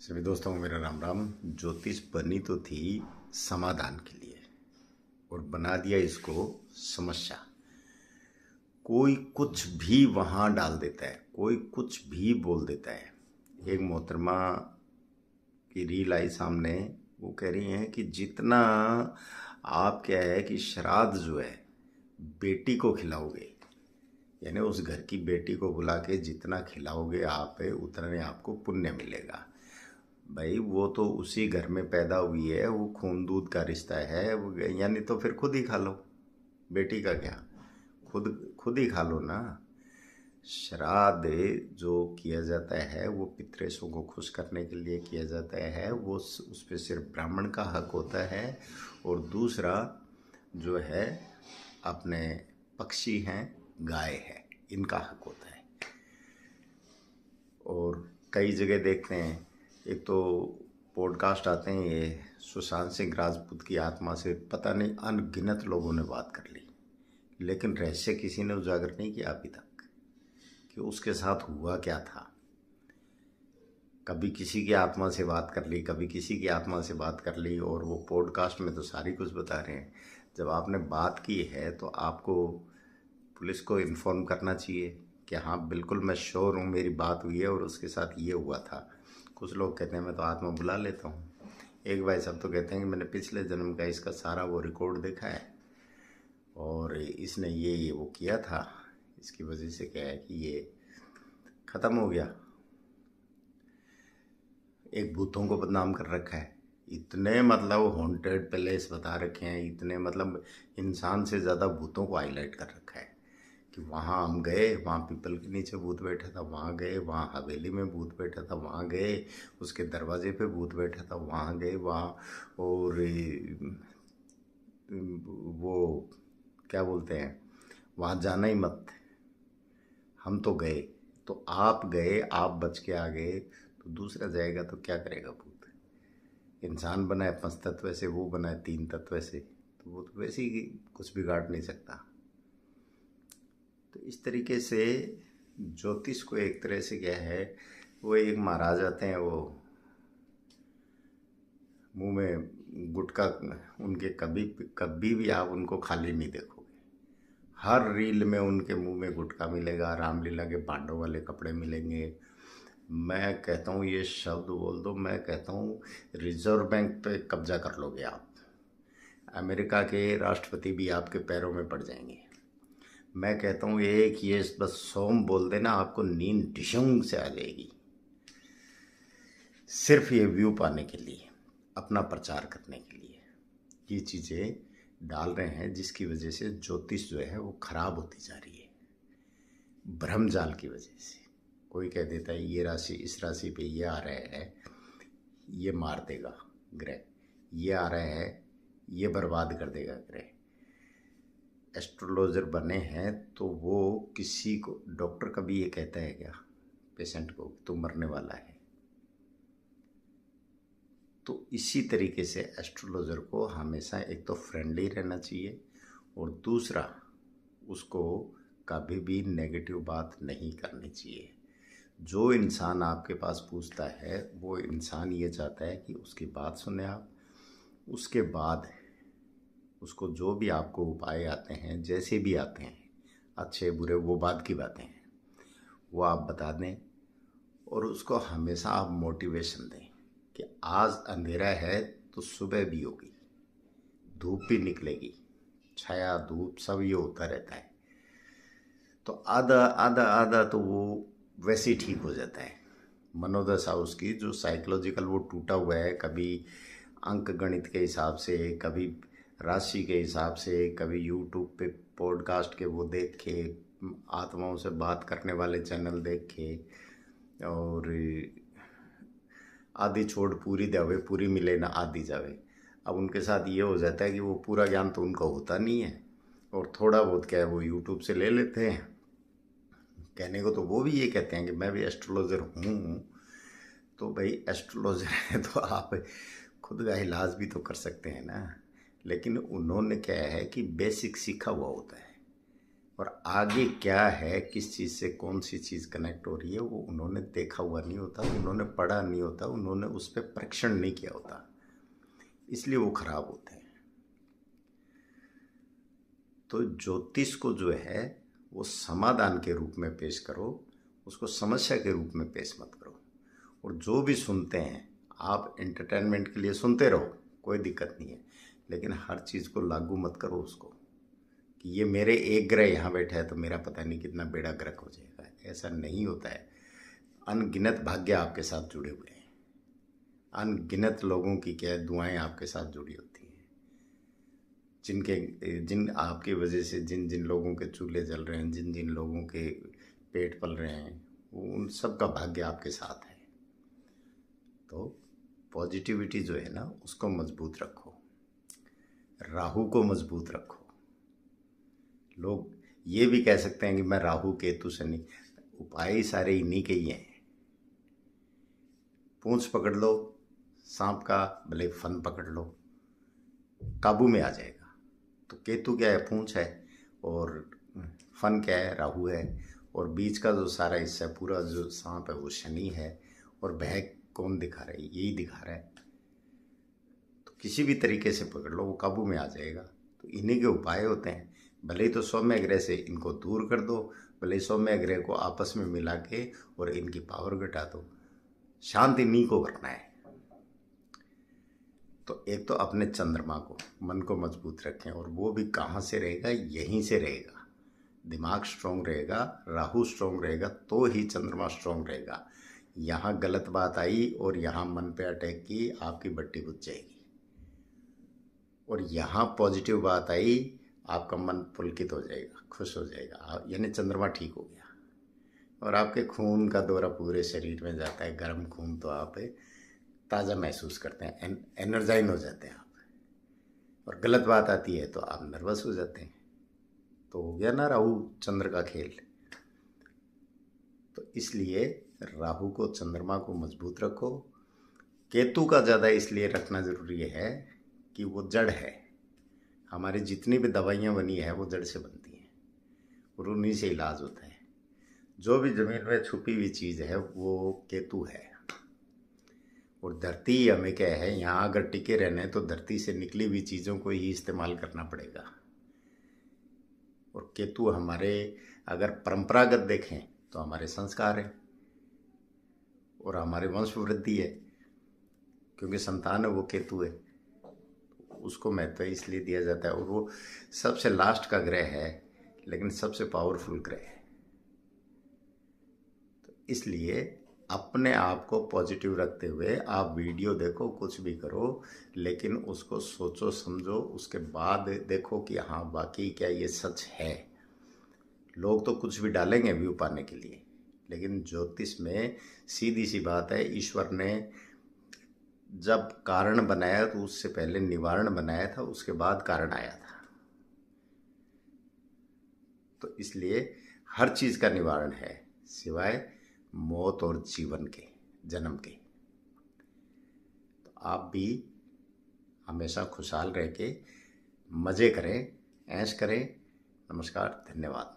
सभी दोस्तों को मेरा राम राम। ज्योतिष बनी तो थी समाधान के लिए और बना दिया इसको समस्या। कोई कुछ भी वहाँ डाल देता है, कोई कुछ भी बोल देता है। एक मोहतरमा की रील आई सामने, वो कह रही हैं कि जितना आप क्या है कि श्राद्ध जो है बेटी को खिलाओगे, यानी उस घर की बेटी को बुला के जितना खिलाओगे आप उतना ही आपको पुण्य मिलेगा। भाई वो तो उसी घर में पैदा हुई है, वो खून दूध का रिश्ता है, वो यानी तो फिर खुद ही खा लो। बेटी का क्या, खुद खुद ही खा लो ना। श्राद्ध जो किया जाता है वो पितृसों को खुश करने के लिए किया जाता है। वो उस पर सिर्फ ब्राह्मण का हक होता है और दूसरा जो है अपने पक्षी हैं, गाय है, इनका हक होता है। और कई जगह देखते हैं, एक तो पॉडकास्ट आते हैं, ये सुशांत सिंह राजपूत की आत्मा से पता नहीं अनगिनत लोगों ने बात कर ली, लेकिन रहस्य किसी ने उजागर नहीं किया अभी तक कि उसके साथ हुआ क्या था। कभी किसी की आत्मा से बात कर ली, कभी किसी की आत्मा से बात कर ली, और वो पॉडकास्ट में तो सारी कुछ बता रहे हैं। जब आपने बात की है तो आपको पुलिस को इन्फॉर्म करना चाहिए कि हाँ बिल्कुल मैं श्योर हूँ, मेरी बात हुई है और उसके साथ ये हुआ था। कुछ लोग कहते हैं मैं तो आत्मा बुला लेता हूँ। एक भाई साहब तो कहते हैं कि मैंने पिछले जन्म का इसका सारा वो रिकॉर्ड देखा है और इसने ये वो किया था, इसकी वजह से क्या है कि ये ख़त्म हो गया। एक भूतों को बदनाम कर रखा है, इतने मतलब हॉन्टेड प्लेस बता रखे हैं, इतने मतलब इंसान से ज़्यादा भूतों को हाईलाइट कर रखा है कि वहाँ हम गए, वहाँ पीपल के नीचे भूत बैठा था, वहाँ गए, वहाँ हवेली में भूत बैठा था, वहाँ गए, उसके दरवाजे पे भूत बैठा था, वहाँ गए, वहाँ और वो क्या बोलते हैं, वहाँ जाना ही मत। हम तो गए, तो आप गए, आप बच के आ गए, तो दूसरा जाएगा तो क्या करेगा भूत। इंसान बना है 5 तत्व से, वो बना है 3 तत्व से, तो वो तो वैसे ही कुछ बिगाड़ नहीं सकता। तो इस तरीके से ज्योतिष को एक तरह से क्या है, वो एक महाराज आते हैं, वो मुंह में गुटखा, उनके कभी कभी भी आप उनको खाली नहीं देखोगे। हर रील में उनके मुंह में गुटखा मिलेगा, रामलीला के पांडव वाले कपड़े मिलेंगे। मैं कहता हूँ ये शब्द बोल दो, मैं कहता हूँ रिजर्व बैंक पे कब्जा कर लोगे आप। अमेरिका के राष्ट्रपति भी आपके पैरों में पड़ जाएंगे। मैं कहता हूँ एक ये बस सोम बोल देना, आपको नींद डिशंग से आ जाएगी, सिर्फ ये व्यू पाने के लिए, अपना प्रचार करने के लिए ये चीज़ें डाल रहे हैं, जिसकी वजह से ज्योतिष जो है वो खराब होती जा रही है, भ्रम जाल की वजह से। कोई कह देता है ये राशि, इस राशि पे ये आ रहा है, ये मार देगा ग्रह, ये आ रहा है, ये बर्बाद कर देगा ग्रह। एस्ट्रोलॉजर बने हैं तो वो किसी को, डॉक्टर कभी ये कहता है क्या पेशेंट को तू मरने वाला है? तो इसी तरीके से एस्ट्रोलॉजर को हमेशा एक तो फ्रेंडली रहना चाहिए और दूसरा उसको कभी भी नेगेटिव बात नहीं करनी चाहिए। जो इंसान आपके पास पूछता है वो इंसान ये चाहता है कि उसकी बात सुने आप, उसके बाद उसको जो भी आपको उपाय आते हैं, जैसे भी आते हैं, अच्छे बुरे वो बाद की बातें हैं, वो आप बता दें और उसको हमेशा आप मोटिवेशन दें कि आज अंधेरा है तो सुबह भी होगी, धूप भी निकलेगी, छाया धूप सब ये होता रहता है। तो आधा आधा आधा तो वो वैसे ही ठीक हो जाता है। मनोदशा उसकी जो साइकोलॉजिकल वो टूटा हुआ है, कभी अंक गणित के हिसाब से, कभी राशि के हिसाब से, कभी यूट्यूब पे पॉडकास्ट के वो देखे, आत्माओं से बात करने वाले चैनल देखे, और आधी छोड़ पूरी जावे, पूरी मिले ना आधी जावे। अब उनके साथ ये हो जाता है कि वो पूरा ज्ञान तो उनका होता नहीं है और थोड़ा बहुत क्या है वो यूट्यूब से ले लेते हैं। कहने को तो वो भी ये कहते हैं कि मैं भी एस्ट्रोलॉजर हूँ, तो भाई एस्ट्रोलॉजर है तो आप खुद का इलाज भी तो कर सकते हैं ना। लेकिन उन्होंने क्या है कि बेसिक सीखा हुआ होता है, और आगे क्या है, किस चीज़ से कौन सी चीज़ कनेक्ट हो रही है, वो उन्होंने देखा हुआ नहीं होता, उन्होंने पढ़ा नहीं होता, उन्होंने उस पर परीक्षण नहीं किया होता, इसलिए वो खराब होते हैं। तो ज्योतिष को जो है वो समाधान के रूप में पेश करो, उसको समस्या के रूप में पेश मत करो। और जो भी सुनते हैं आप एंटरटेनमेंट के लिए सुनते रहो, कोई दिक्कत नहीं है, लेकिन हर चीज़ को लागू मत करो उसको कि ये मेरे एक ग्रह यहाँ बैठा है तो मेरा पता नहीं कितना बेड़ा गर्क हो जाएगा। ऐसा नहीं होता है। अनगिनत भाग्य आपके साथ जुड़े हुए हैं, अनगिनत लोगों की क्या दुआएं आपके साथ जुड़ी होती हैं, जिन आपकी वजह से जिन जिन लोगों के चूल्हे जल रहे हैं, जिन जिन लोगों के पेट पल रहे हैं, वो उन सब का भाग्य आपके साथ है। तो पॉजिटिविटी जो है ना उसको मजबूत रखो, राहु को मजबूत रखो। लोग ये भी कह सकते हैं कि मैं राहु केतु शनि, उपाय सारे इन्हीं के ही हैं। पूंछ पकड़ लो सांप का, भले फन पकड़ लो, काबू में आ जाएगा। तो केतु क्या है, पूंछ है, और फन क्या है, राहु है, और बीच का जो सारा हिस्सा पूरा जो सांप है वो शनि है, और भय कौन दिखा रहा है, यही दिखा रहा है। तो किसी भी तरीके से पकड़ लो, वो काबू में आ जाएगा। तो इन्हीं के उपाय होते हैं। भले ही तो सौम्य ग्रह से इनको दूर कर दो, भले ही सौम्य ग्रह को आपस में मिला के और इनकी पावर घटा दो, शांति इन्हीं को करना है। तो एक तो अपने चंद्रमा को, मन को मजबूत रखें, और वो भी कहाँ से रहेगा, यहीं से रहेगा। दिमाग स्ट्रांग रहेगा, राहु स्ट्रांग रहेगा, तो ही चंद्रमा स्ट्रांग रहेगा। यहाँ गलत बात आई और यहाँ मन पे अटैक की, आपकी बत्ती बुझ जाएगी। और यहाँ पॉजिटिव बात आई, आपका मन पुलकित हो जाएगा, खुश हो जाएगा, यानी चंद्रमा ठीक हो गया। और आपके खून का दौरा पूरे शरीर में जाता है, गर्म खून, तो आप ताज़ा महसूस करते हैं, एनर्जाइन हो जाते हैं आप। और गलत बात आती है तो आप नर्वस हो जाते हैं। तो हो गया ना राहु चंद्र का खेल। तो इसलिए राहु को, चंद्रमा को मजबूत रखो। केतु का ज़्यादा इसलिए रखना ज़रूरी है कि वो जड़ है। हमारी जितनी भी दवाइयाँ बनी है वो जड़ से बनती हैं, और उन्हीं से इलाज होता है। जो भी ज़मीन में छुपी हुई चीज़ है वो केतु है। और धरती हमें क्या है, यहाँ अगर टिके रहना है तो धरती से निकली हुई चीज़ों को ही इस्तेमाल करना पड़ेगा। और केतु हमारे, अगर परंपरागत देखें तो हमारे संस्कार हैं और हमारे वंश वृद्धि है, क्योंकि संतान है वो केतु है, उसको महत्व इसलिए दिया जाता है। और वो सबसे लास्ट का ग्रह है, लेकिन सबसे पावरफुल ग्रह है। तो इसलिए अपने आप को पॉजिटिव रखते हुए आप वीडियो देखो, कुछ भी करो, लेकिन उसको सोचो समझो, उसके बाद देखो कि हाँ वाकई क्या ये सच है। लोग तो कुछ भी डालेंगे व्यू पाने के लिए, लेकिन ज्योतिष में सीधी सी बात है, ईश्वर ने जब कारण बनाया तो उससे पहले निवारण बनाया था, उसके बाद कारण आया था। तो इसलिए हर चीज़ का निवारण है, सिवाय मौत और जीवन के, जन्म के। तो आप भी हमेशा खुशहाल रह के मज़े करें, ऐश करें। नमस्कार, धन्यवाद।